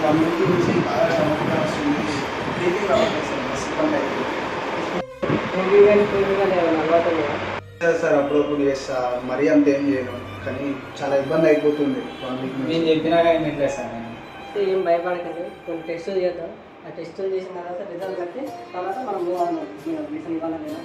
1 week నుంచి బాగా stomach pain వస్తుంది, బ్రీతింగ్ రావట్లేదు సార్, మస్తు ఇబ్బంది అవుతుంది. సార్ అప్పుడప్పుడు చేస్తా, మరీ అంత ఏం చేయను, కానీ చాలా ఇబ్బంది అయిపోతుంది 1 వీక్ నుంచి. నేను చెప్పినా కానీ వినట్లేదు సార్. ఏం భయపడకండి, కొన్ని టెస్టులు చేద్దాం. ఆ టెస్టులు చేసిన తర్వాత రిజల్ట్ బట్టి తర్వాత మనం మూవ్ అవ్వాలి. రీసెంట్ ఇవ్వాలి లేదా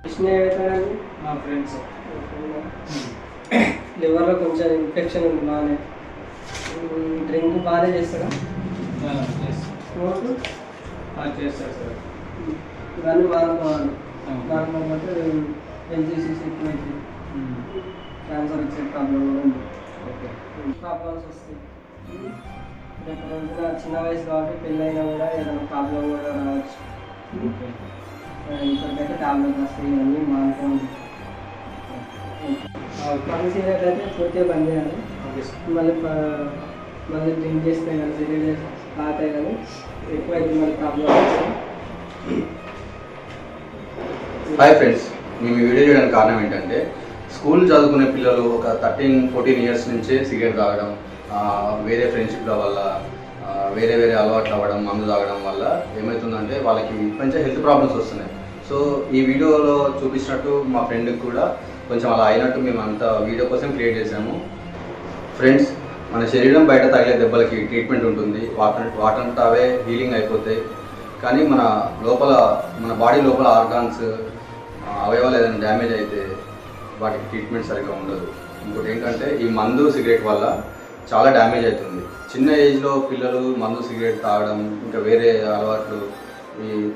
కృష్ణ ఏమవుతాడండి? మా ఫ్రెండ్స్ లివర్లో కొంచెం ఇన్ఫెక్షన్ ఉంది బాగానే. డ్రింక్ బాగానే చేస్తాడా? స్మోక్ చేస్తారు సార్. ఇవన్నీ మానుకోవాలి. మానుకోకపోతే ఎల్జీసీసీ ఎక్కువైతే క్యాన్సర్ వచ్చే ప్రాబ్లం కూడా ఉంది. ప్రాబ్లమ్స్ వస్తాయి. రేపు రోజున చిన్న వయసు కాబట్టి పెళ్ళైనా కూడా ఏదైనా ప్రాబ్లం కూడా రావచ్చు. ఇప్పటికైతే టాబ్లెట్ వస్తాయి, ఇవన్నీ మానుకోండి. పని సిగరెట్ అయితే పూర్తిగా బంద్ చేయాలి. మళ్ళీ డ్రింక్ చేస్తే కానీ సిగరెట్ తాగితే కానీ ఎక్కువైతే మళ్ళీ ప్రాబ్లం వస్తాయి. హాయ్ ఫ్రెండ్స్, మేము ఈ వీడియో చేయడానికి కారణం ఏంటంటే స్కూల్ చదువుకునే పిల్లలు ఒక 13-14 ఇయర్స్ నుంచే సిగరెట్ తాగడం, వేరే ఫ్రెండ్షిప్ల వల్ల వేరే అలవాట్లు అవ్వడం, మందు తాగడం వల్ల ఏమవుతుందంటే వాళ్ళకి కొంచెం హెల్త్ ప్రాబ్లమ్స్ వస్తున్నాయి. సో ఈ వీడియోలో చూపించినట్టు మా ఫ్రెండ్కి కూడా కొంచెం అలా అయినట్టు మేము అంత వీడియో కోసం క్రియేట్ చేసాము. ఫ్రెండ్స్, మన శరీరం బయట తగిలే దెబ్బలకి ట్రీట్మెంట్ ఉంటుంది, వాటంతా అవే హీలింగ్ అయిపోతాయి. కానీ మన బాడీ లోపల ఆర్గాన్స్, అవయవాలు ఏదైనా డ్యామేజ్ అయితే వాటికి ట్రీట్మెంట్ సరిగ్గా ఉండదు. ఇంకోటి ఏంటంటే ఈ మందు సిగరెట్ వల్ల చాలా డ్యామేజ్ అవుతుంది. చిన్న ఏజ్లో పిల్లలు మందు సిగరెట్ తాగడం, ఇంకా వేరే అలవాట్లు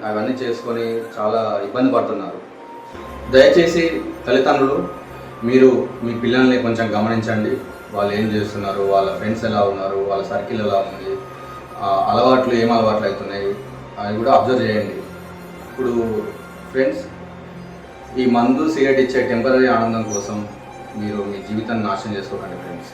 అవన్నీ చేసుకొని చాలా ఇబ్బంది పడుతున్నారు. దయచేసి తల్లిదండ్రులు మీరు మీ పిల్లల్ని కొంచెం గమనించండి. వాళ్ళు ఏం చేస్తున్నారు, వాళ్ళ ఫ్రెండ్స్ ఎలా ఉన్నారు, వాళ్ళ సర్కిల్ ఎలా ఉంది, అలవాట్లు ఏం అలవాట్లు అవుతున్నాయి అవి కూడా అబ్జర్వ్ చేయండి. ఇప్పుడు ఫ్రెండ్స్, ఈ మందు సిగరెట్ ఇచ్చే టెంపరీ ఆనందం కోసం మీరు మీ జీవితాన్ని నాశనం చేసుకోకండి ఫ్రెండ్స్.